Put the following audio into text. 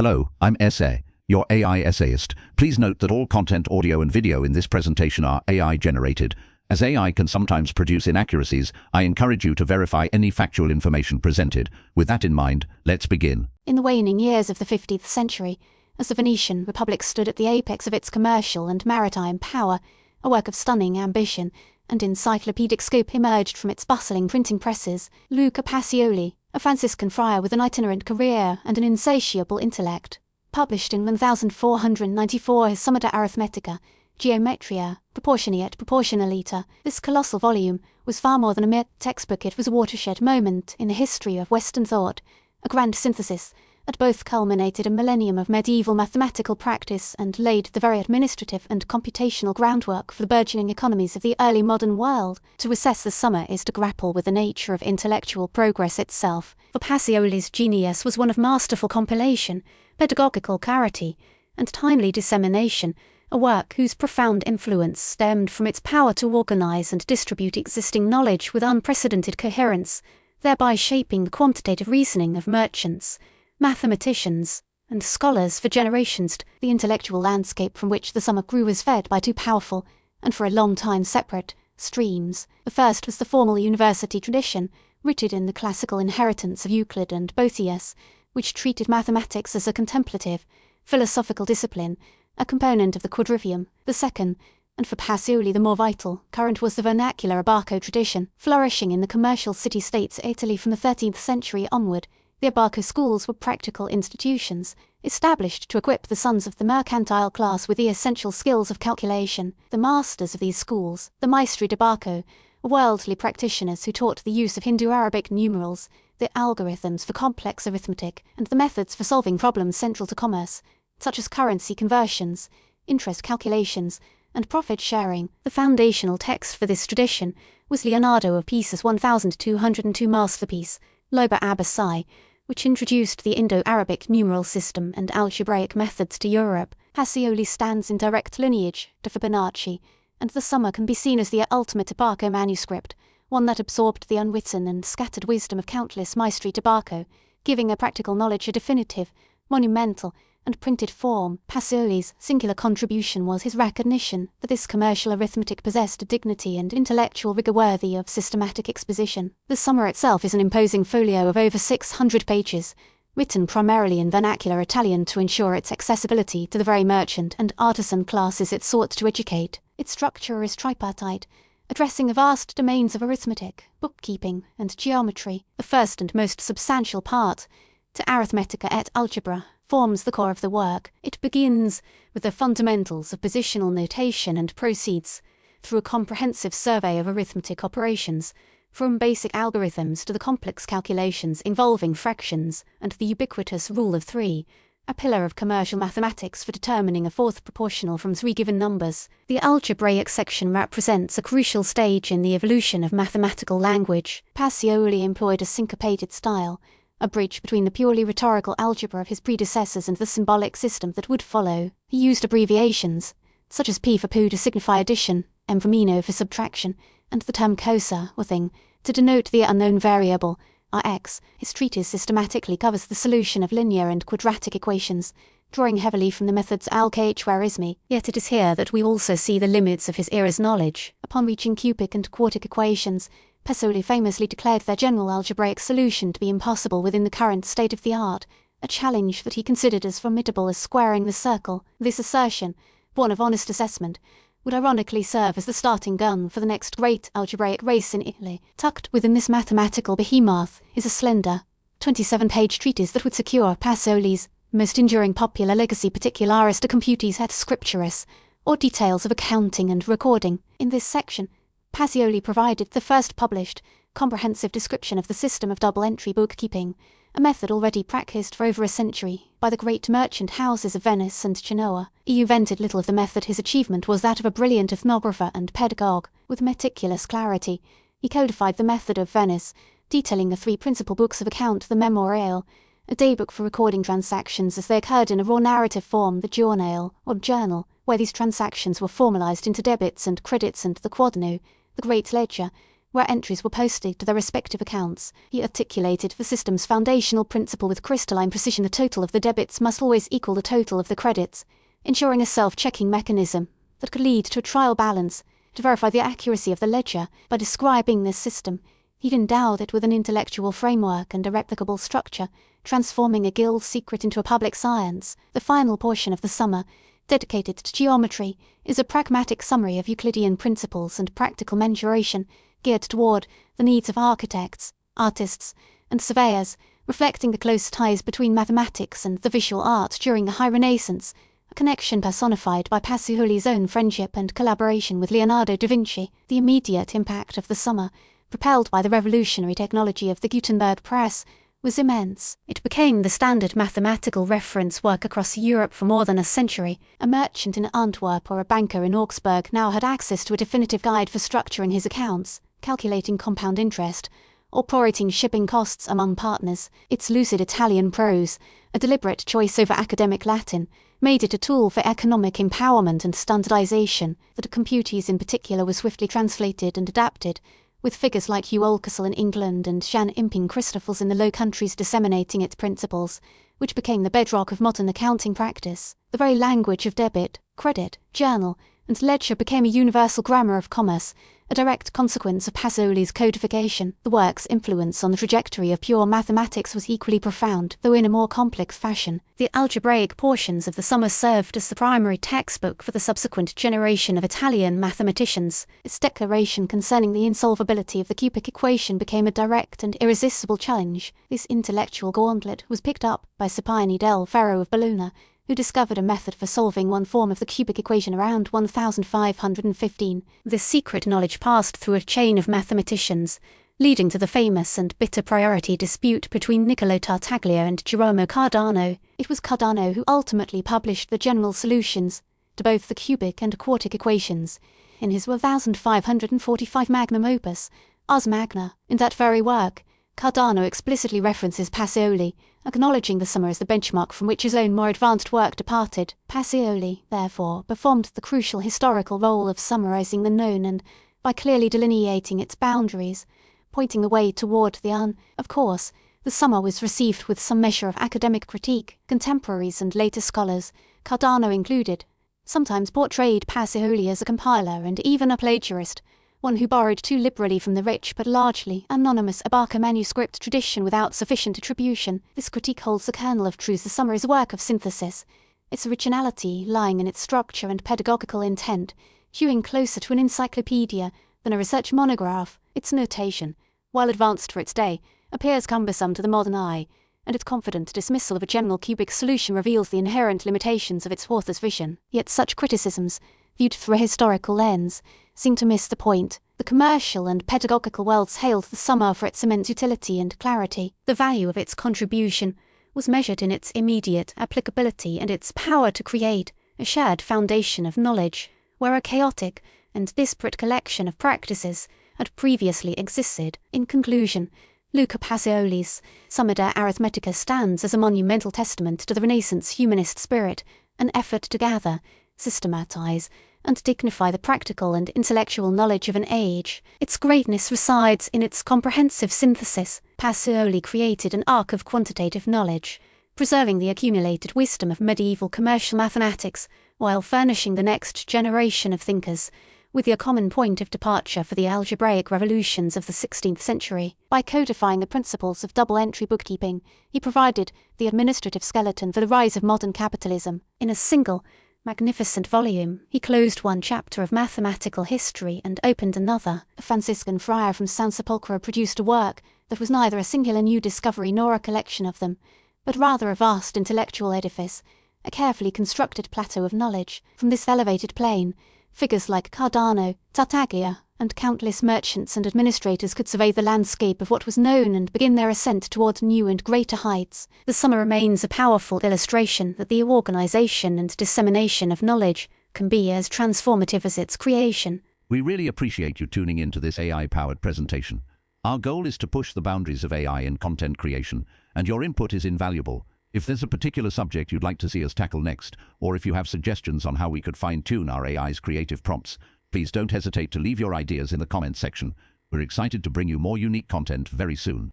Hello, I'm Essay, your AI essayist. Please note that all content, audio and video in this presentation are AI generated. As AI can sometimes produce inaccuracies, I encourage you to verify any factual information presented. With that in mind, let's begin. In the waning years of the 15th century, as the Venetian Republic stood at the apex of its commercial and maritime power, a work of stunning ambition and encyclopedic scope emerged from its bustling printing presses. Luca Pacioli, a Franciscan friar with an itinerant career and an insatiable intellect, published in 1494 his Summa de Arithmetica, Geometria, Proportionia et Proportionalita. This colossal volume was far more than a mere textbook. It was a watershed moment in the history of Western thought, a grand synthesis that both culminated a millennium of medieval mathematical practice and laid the very administrative and computational groundwork for the burgeoning economies of the early modern world. To assess the Summa is to grapple with the nature of intellectual progress itself, for Pacioli's genius was one of masterful compilation, pedagogical clarity, and timely dissemination, a work whose profound influence stemmed from its power to organize and distribute existing knowledge with unprecedented coherence, thereby shaping the quantitative reasoning of merchants, mathematicians, and scholars for generations. The intellectual landscape from which the Summa grew was fed by two powerful, and for a long time separate, streams. The first was the formal university tradition, rooted in the classical inheritance of Euclid and Boethius, which treated mathematics as a contemplative, philosophical discipline, a component of the quadrivium. The second, and for Pacioli the more vital, current was the vernacular Abaco tradition, flourishing in the commercial city-states of Italy from the 13th century onward. The Abaco schools were practical institutions, established to equip the sons of the mercantile class with the essential skills of calculation. The masters of these schools, the Maestri d'Abaco, were worldly practitioners who taught the use of Hindu-Arabic numerals, the algorithms for complex arithmetic, and the methods for solving problems central to commerce, such as currency conversions, interest calculations, and profit sharing. The foundational text for this tradition was Leonardo of Pisa's 1202 masterpiece, Liber Abaci, which introduced the Indo-Arabic numeral system and algebraic methods to Europe. Pacioli stands in direct lineage to Fibonacci, and the Summa can be seen as the ultimate Abaco manuscript, one that absorbed the unwritten and scattered wisdom of countless Maestri d'Abaco, giving a practical knowledge a definitive, monumental, and printed form. Pacioli's singular contribution was his recognition that this commercial arithmetic possessed a dignity and intellectual rigor worthy of systematic exposition. The Summa itself is an imposing folio of over 600 pages, written primarily in vernacular Italian to ensure its accessibility to the very merchant and artisan classes it sought to educate. Its structure is tripartite, addressing the vast domains of arithmetic, bookkeeping, and geometry. The first and most substantial part, to Arithmetica et Algebra, forms the core of the work. It begins with the fundamentals of positional notation and proceeds through a comprehensive survey of arithmetic operations, from basic algorithms to the complex calculations involving fractions and the ubiquitous rule of three, a pillar of commercial mathematics for determining a fourth proportional from three given numbers. The algebraic section represents a crucial stage in the evolution of mathematical language. Pacioli employed a syncopated style, a bridge between the purely rhetorical algebra of his predecessors and the symbolic system that would follow. He used abbreviations, such as P for poo to signify addition, M for meno for subtraction, and the term cosa, or thing, to denote the unknown variable, Rx. His treatise systematically covers the solution of linear and quadratic equations, drawing heavily from the methods algebraicismi. Yet it is here that we also see the limits of his era's knowledge. Upon reaching cubic and quartic equations, Pacioli famously declared their general algebraic solution to be impossible within the current state of the art, a challenge that he considered as formidable as squaring the circle. This assertion, born of honest assessment, would ironically serve as the starting gun for the next great algebraic race in Italy. Tucked within this mathematical behemoth is a slender, 27-page treatise that would secure Pacioli's most enduring popular legacy, Particularis de Computis et Scripturis, or details of accounting and recording. In this section, Pacioli provided the first published, comprehensive description of the system of double-entry bookkeeping, a method already practiced for over a century by the great merchant houses of Venice and Genoa. He invented little of the method. His achievement was that of a brilliant ethnographer and pedagogue. With meticulous clarity, he codified the method of Venice, detailing the three principal books of account: the Memoriale, a daybook for recording transactions as they occurred in a raw narrative form; the Giornale, or journal, where these transactions were formalized into debits and credits; and the Quaderno, the great ledger, where entries were posted to their respective accounts. He articulated the system's foundational principle with crystalline precision: the total of the debits must always equal the total of the credits, ensuring a self-checking mechanism that could lead to a trial balance to verify the accuracy of the ledger. By describing this system, he'd endowed it with an intellectual framework and a replicable structure, transforming a guild secret into a public science. The final portion of the Summa, dedicated to geometry, is a pragmatic summary of Euclidean principles and practical mensuration geared toward the needs of architects, artists, and surveyors, reflecting the close ties between mathematics and the visual art during the High Renaissance, a connection personified by Pacioli's own friendship and collaboration with Leonardo da Vinci. The immediate impact of the Summa, propelled by the revolutionary technology of the Gutenberg press, was immense. It became the standard mathematical reference work across Europe for more than a century. A merchant in Antwerp or a banker in Augsburg now had access to a definitive guide for structuring his accounts, calculating compound interest, or prorating shipping costs among partners. Its lucid Italian prose, a deliberate choice over academic Latin, made it a tool for economic empowerment and standardization. The computes in particular were swiftly translated and adapted, with figures like Hugh Oldcastle in England and Jan Imping Christoffels in the Low Countries disseminating its principles, which became the bedrock of modern accounting practice. The very language of debit, credit, journal, and ledger became a universal grammar of commerce, a direct consequence of Pacioli's codification. The work's influence on the trajectory of pure mathematics was equally profound, though in a more complex fashion. The algebraic portions of the Summa served as the primary textbook for the subsequent generation of Italian mathematicians. Its declaration concerning the unsolvability of the cubic equation became a direct and irresistible challenge. This intellectual gauntlet was picked up by Scipione del Ferro of Bologna, who discovered a method for solving one form of the cubic equation around 1515. This secret knowledge passed through a chain of mathematicians, leading to the famous and bitter priority dispute between Niccolò Tartaglia and Girolamo Cardano. It was Cardano who ultimately published the general solutions to both the cubic and quartic equations in his 1545 magnum opus, Ars Magna. In that very work, Cardano explicitly references Pacioli, acknowledging the Summa as the benchmark from which his own more advanced work departed. Pacioli, therefore, performed the crucial historical role of summarizing the known and, by clearly delineating its boundaries, pointing the way toward the. Of course, the Summa was received with some measure of academic critique. Contemporaries and later scholars, Cardano included, sometimes portrayed Pacioli as a compiler and even a plagiarist, one who borrowed too liberally from the rich but largely anonymous Abarca manuscript tradition without sufficient attribution. This critique holds the kernel of truth. The Summa is a work of synthesis, its originality lying in its structure and pedagogical intent, hewing closer to an encyclopedia than a research monograph. Its notation, while advanced for its day, appears cumbersome to the modern eye, and its confident dismissal of a general cubic solution reveals the inherent limitations of its author's vision. Yet such criticisms, viewed through a historical lens, seem to miss the point. The commercial and pedagogical worlds hailed the Summa for its immense utility and clarity. The value of its contribution was measured in its immediate applicability and its power to create a shared foundation of knowledge, where a chaotic and disparate collection of practices had previously existed. In conclusion, Luca Pacioli's Summa de Arithmetica stands as a monumental testament to the Renaissance humanist spirit, an effort to gather, systematize, and dignify the practical and intellectual knowledge of an age. Its greatness resides in its comprehensive synthesis. Pacioli created an arc of quantitative knowledge, preserving the accumulated wisdom of medieval commercial mathematics, while furnishing the next generation of thinkers with a common point of departure for the algebraic revolutions of the 16th century. By codifying the principles of double-entry bookkeeping, he provided the administrative skeleton for the rise of modern capitalism. In a single, magnificent volume, he closed one chapter of mathematical history and opened another. A Franciscan friar from San Sepolcro produced a work that was neither a singular new discovery nor a collection of them, but rather a vast intellectual edifice, a carefully constructed plateau of knowledge. From this elevated plane, figures like Cardano, Tartaglia, and countless merchants and administrators could survey the landscape of what was known and begin their ascent toward new and greater heights. The Summa remains a powerful illustration that the organization and dissemination of knowledge can be as transformative as its creation. We really appreciate you tuning into this AI-powered presentation. Our goal is to push the boundaries of AI in content creation, and your input is invaluable. If there's a particular subject you'd like to see us tackle next, or if you have suggestions on how we could fine-tune our AI's creative prompts, please don't hesitate to leave your ideas in the comments section. We're excited to bring you more unique content very soon.